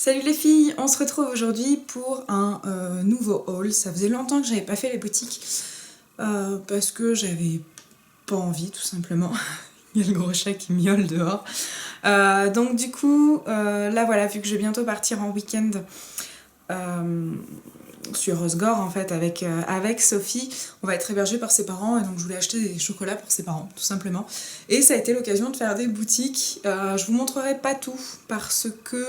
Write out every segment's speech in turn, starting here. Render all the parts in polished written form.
Salut les filles, on se retrouve aujourd'hui pour un nouveau haul. Ça faisait longtemps que j'avais pas fait les boutiques parce que j'avais pas envie tout simplement. Il y a le gros chat qui miaule dehors. Donc du coup, là voilà, vu que je vais bientôt partir en week-end sur Osgore en fait avec Sophie, on va être hébergé par ses parents et donc je voulais acheter des chocolats pour ses parents tout simplement. Et ça a été l'occasion de faire des boutiques. Je vous montrerai pas tout parce que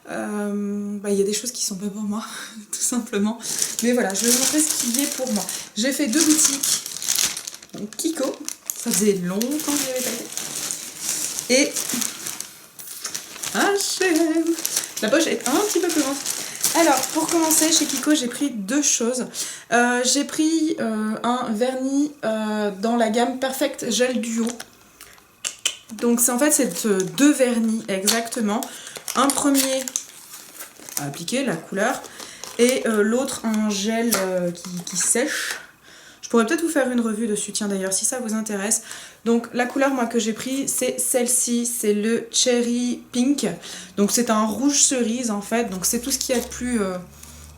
y a des choses qui sont pas pour moi, tout simplement. Mais voilà, je vais vous montrer ce qui est pour moi. J'ai fait deux boutiques. Donc Kiko, ça faisait longtemps que je l'avais pas fait. Et H&M. La poche est un petit peu plus grande. Alors, pour commencer, chez Kiko, j'ai pris deux choses. J'ai pris un vernis dans la gamme Perfect Gel Duo. Donc c'est deux vernis exactement. Un premier à appliquer, la couleur, et l'autre en gel qui sèche. Je pourrais peut-être vous faire une revue dessus, tiens d'ailleurs, si ça vous intéresse. Donc la couleur moi que j'ai pris, c'est celle-ci, c'est le Cherry Pink. Donc c'est un rouge cerise en fait, donc c'est tout ce qu'il y a de plus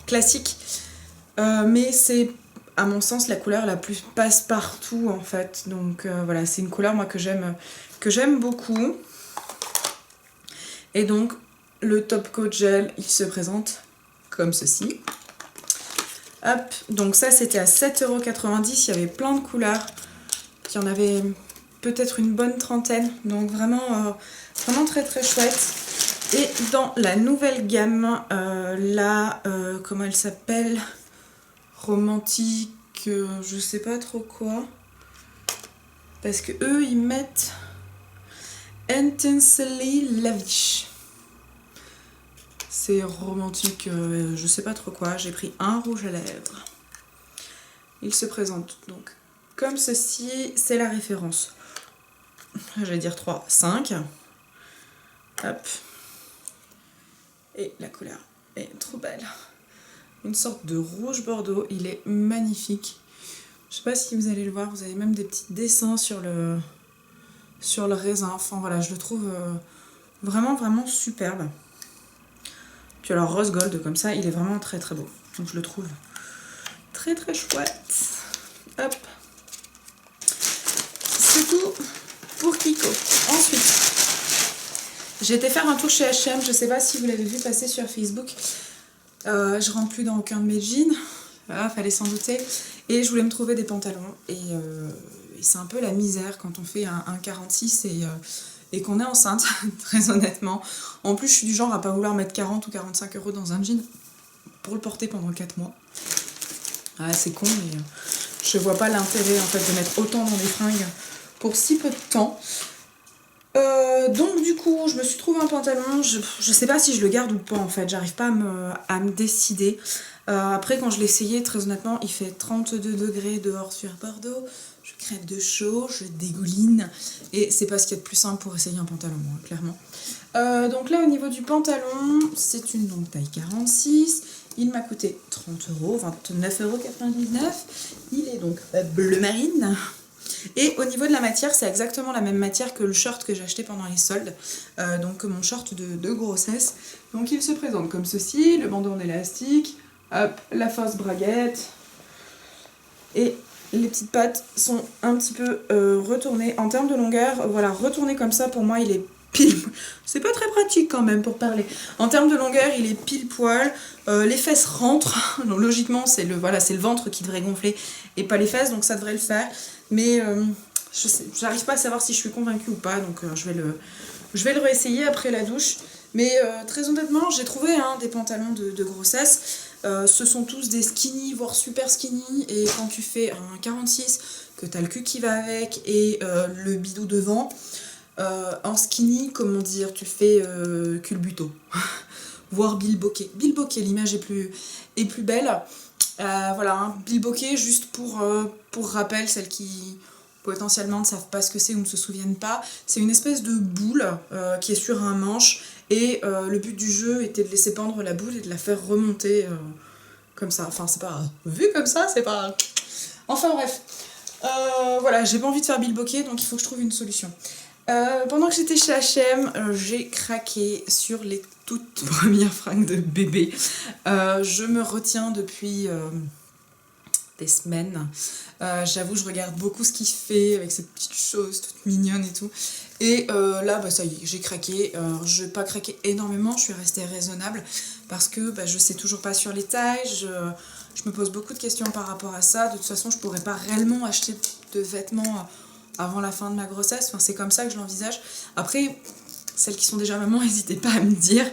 classique. Mais c'est à mon sens la couleur la plus passe-partout en fait. Donc voilà, c'est une couleur moi que j'aime beaucoup. Et donc le top coat gel, il se présente comme ceci. Hop, donc ça c'était à 7,90 €, il y avait plein de couleurs. Il y en avait peut-être une bonne trentaine, donc vraiment très très chouette. Et dans la nouvelle gamme, comment elle s'appelle, romantique, je sais pas trop quoi. Parce que eux ils mettent Intensely Lavish. C'est romantique, je sais pas trop quoi. J'ai pris un rouge à lèvres. Il se présente donc comme ceci. C'est la référence. J'allais dire 3, 5. Hop. Et la couleur est trop belle. Une sorte de rouge bordeaux. Il est magnifique. Je sais pas si vous allez le voir. Vous avez même des petits dessins sur le raisin. Enfin voilà, je le trouve vraiment superbe. Puis alors rose gold comme ça, il est vraiment très très beau. Donc je le trouve très très chouette. Hop. C'est tout pour Kiko. Ensuite, j'ai été faire un tour chez H&M. Je sais pas si vous l'avez vu passer sur Facebook. Je rentre plus dans aucun de mes jeans. Voilà, fallait s'en douter. Et je voulais me trouver des pantalons. Et c'est un peu la misère quand on fait un 46 et qu'on est enceinte, très honnêtement. En plus, je suis du genre à pas vouloir mettre 40 ou 45 € dans un jean pour le porter pendant 4 mois. Ah, c'est con, mais je vois pas l'intérêt en fait de mettre autant dans des fringues pour si peu de temps. Donc du coup, je me suis trouvé un pantalon. Je sais pas si je le garde ou pas en fait. J'arrive pas à me décider. Après, quand je l'ai essayé, très honnêtement, il fait 32 degrés dehors sur Bordeaux. Je crève de chaud, je dégouline. Et c'est pas ce qu'il y a de plus simple pour essayer un pantalon, hein, clairement. Donc là, au niveau du pantalon, c'est une longue taille 46. Il m'a coûté 30 €, 29,99 €. Il est donc bleu marine. Et au niveau de la matière, c'est exactement la même matière que le short que j'ai acheté pendant les soldes. Donc mon short de grossesse. Donc il se présente comme ceci, le bandeau en élastique. Hop, la fausse braguette. Et les petites pattes sont un petit peu retournées. En termes de longueur, voilà, retourné comme ça, pour moi, il est pile... C'est pas très pratique quand même pour parler. En termes de longueur, il est pile poil. Les fesses rentrent. Donc logiquement, c'est le ventre qui devrait gonfler et pas les fesses, donc ça devrait le faire. Mais j'arrive pas à savoir si je suis convaincue ou pas, donc je vais le réessayer après la douche. Mais très honnêtement, j'ai trouvé des pantalons de grossesse. Ce sont tous des skinny, voire super skinny. Et quand tu fais un 46, que tu as le cul qui va avec et le bidou devant, en skinny, comment dire, tu fais culbuto. Voire bilboquet. Bilboquet, l'image est plus belle. Voilà, bilboquet, juste pour rappel, celles qui potentiellement ne savent pas ce que c'est ou ne se souviennent pas. C'est une espèce de boule qui est sur un manche. Et le but du jeu était de laisser pendre la boule et de la faire remonter comme ça. Enfin, c'est pas... Vu comme ça, c'est pas... Enfin bref. Voilà, j'ai pas envie de faire bilboquet, donc il faut que je trouve une solution. Pendant que j'étais chez H&M, j'ai craqué sur les toutes premières fringues de bébé. Je me retiens depuis des semaines. J'avoue, je regarde beaucoup ce qu'il fait avec ces petites choses toutes mignonnes et tout. Et là, bah, ça y est, j'ai craqué. Je vais pas craquer énormément, je suis restée raisonnable parce que bah, je sais toujours pas sur les tailles. Je me pose beaucoup de questions par rapport à ça. De toute façon, je pourrais pas réellement acheter de vêtements avant la fin de ma grossesse. Enfin, c'est comme ça que je l'envisage. Après, celles qui sont déjà maman, n'hésitez pas à me dire.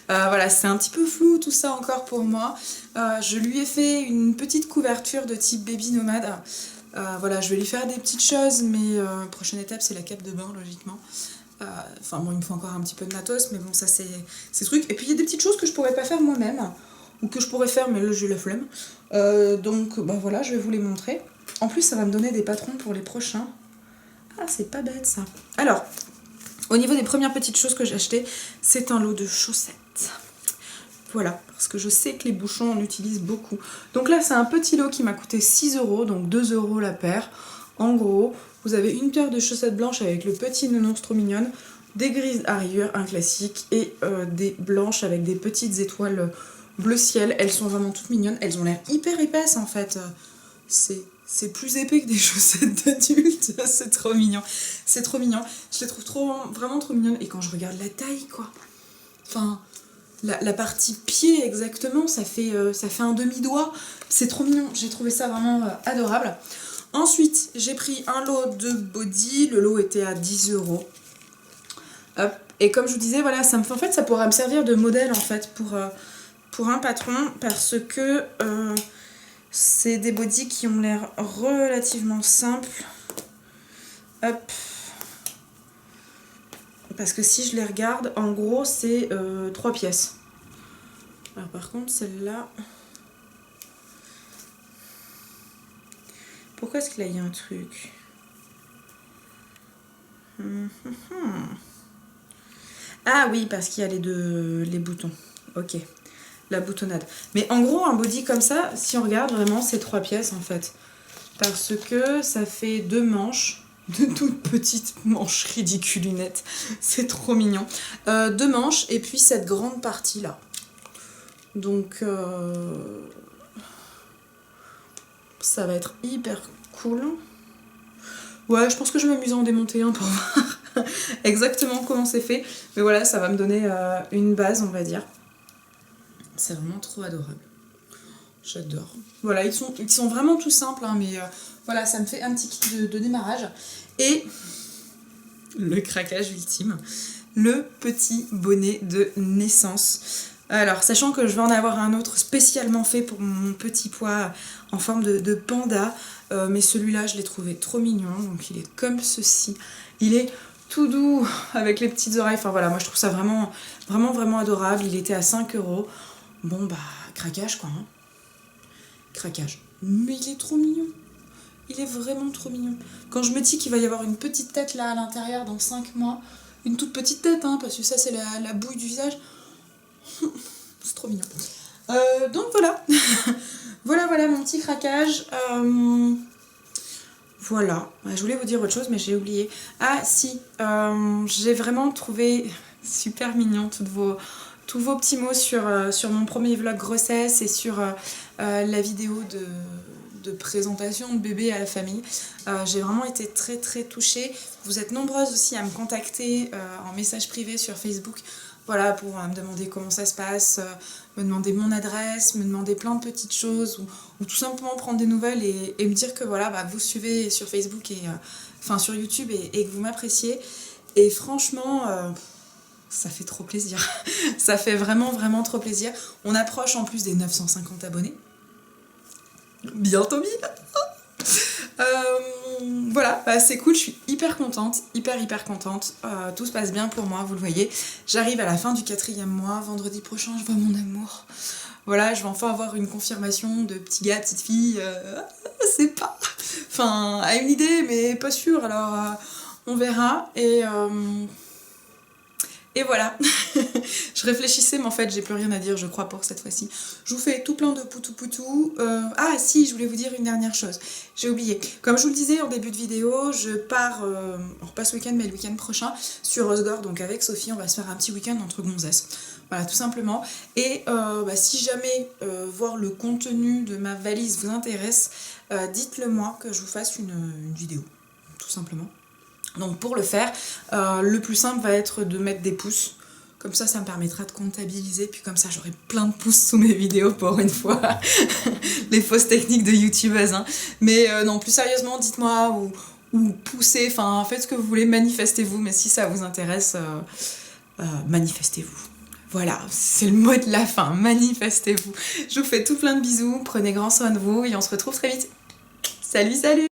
Voilà, c'est un petit peu flou tout ça encore pour moi. Je lui ai fait une petite couverture de type baby nomade. Voilà, je vais lui faire des petites choses, mais prochaine étape, c'est la cape de bain, logiquement. Enfin bon, il me faut encore un petit peu de matos, mais bon, ça c'est truc. Et puis il y a des petites choses que je pourrais pas faire moi-même, ou que je pourrais faire, mais là j'ai la flemme. Donc bah voilà, je vais vous les montrer. En plus, ça va me donner des patrons pour les prochains. Ah, c'est pas bête ça. Alors, au niveau des premières petites choses que j'ai achetées, c'est un lot de chaussettes. Voilà, parce que je sais que les bouchons, on utilise beaucoup. Donc là, c'est un petit lot qui m'a coûté 6 €, donc 2 € la paire. En gros, vous avez une paire de chaussettes blanches avec le petit nounours trop mignonne, des grises à rayures, un classique, et des blanches avec des petites étoiles bleu ciel. Elles sont vraiment toutes mignonnes. Elles ont l'air hyper épaisses en fait. C'est plus épais que des chaussettes d'adultes. C'est trop mignon. C'est trop mignon. Je les trouve vraiment trop mignonnes. Et quand je regarde la taille, quoi. Enfin... La partie pied exactement, ça fait un demi-doigt. C'est trop mignon, j'ai trouvé ça vraiment adorable. Ensuite, j'ai pris un lot de body. Le lot était à 10 €. Hop. Et comme je vous disais, voilà, en fait, ça pourra me servir de modèle en fait pour un patron parce que c'est des bodys qui ont l'air relativement simples. Hop. Parce que si je les regarde, en gros, c'est 3 pièces. Alors par contre, celle-là... Pourquoi est-ce que là, il y a un truc Ah oui, parce qu'il y a les boutons. Ok, la boutonnade. Mais en gros, un body comme ça, si on regarde vraiment, c'est 3 pièces en fait. Parce que ça fait 2 manches. De toutes petites manches ridiculinettes. C'est trop mignon. 2 manches et puis cette grande partie là. Donc ça va être hyper cool. Ouais, je pense que je vais m'amuser à en démonter un pour voir exactement comment c'est fait. Mais voilà, ça va me donner une base, on va dire. C'est vraiment trop adorable. J'adore. Voilà, ils sont vraiment tout simples, hein, mais voilà, ça me fait un petit kit de démarrage. Et le craquage ultime, le petit bonnet de naissance. Alors, sachant que je vais en avoir un autre spécialement fait pour mon petit pois en forme de panda, mais celui-là, je l'ai trouvé trop mignon, donc il est comme ceci. Il est tout doux, avec les petites oreilles, enfin voilà, moi je trouve ça vraiment, vraiment, vraiment adorable. Il était à 5 €. Bon, bah, craquage quoi, hein. Craquage. Mais il est trop mignon. Il est vraiment trop mignon. Quand je me dis qu'il va y avoir une petite tête là à l'intérieur dans 5 mois, une toute petite tête, hein, parce que ça c'est la bouille du visage, c'est trop mignon. Donc voilà. voilà mon petit craquage. Voilà. Je voulais vous dire autre chose mais j'ai oublié. Ah si, j'ai vraiment trouvé super mignon tous vos petits mots sur mon premier vlog grossesse et sur la vidéo de présentation de bébé à la famille. J'ai vraiment été très très touchée. Vous êtes nombreuses aussi à me contacter en message privé sur Facebook, voilà, pour me demander comment ça se passe, me demander mon adresse, me demander plein de petites choses, ou tout simplement prendre des nouvelles et me dire que voilà, bah, vous suivez sur Facebook enfin sur YouTube et que vous m'appréciez. Et franchement, ça fait trop plaisir. Ça fait vraiment vraiment trop plaisir. On approche en plus des 950 abonnés. Bientôt 1000. Voilà, bah, c'est cool, je suis hyper contente, hyper contente. Tout se passe bien pour moi, vous le voyez. J'arrive à la fin du 4e mois, vendredi prochain, je vois mon amour. Voilà, je vais enfin avoir une confirmation de petit gars, petite fille. C'est pas... Enfin, à une idée, mais pas sûre, alors on verra. Et voilà, je réfléchissais, mais en fait, j'ai plus rien à dire, je crois, pour cette fois-ci. Je vous fais tout plein de poutou-poutou. Ah si, je voulais vous dire une dernière chose. J'ai oublié. Comme je vous le disais en début de vidéo, je pars, pas ce week-end, mais le week-end prochain, sur Osgore. Donc avec Sophie, on va se faire un petit week-end entre gonzesses. Voilà, tout simplement. Et si jamais voir le contenu de ma valise vous intéresse, dites-le moi que je vous fasse une vidéo, tout simplement. Donc pour le faire, le plus simple va être de mettre des pouces. Comme ça me permettra de comptabiliser. Puis comme ça, j'aurai plein de pouces sous mes vidéos pour une fois. Les fausses techniques de youtubeuse. Hein. Mais non, plus sérieusement, dites-moi ou poussez. Enfin, faites ce que vous voulez, manifestez-vous. Mais si ça vous intéresse, manifestez-vous. Voilà, c'est le mot de la fin. Manifestez-vous. Je vous fais tout plein de bisous. Prenez grand soin de vous et on se retrouve très vite. Salut, salut!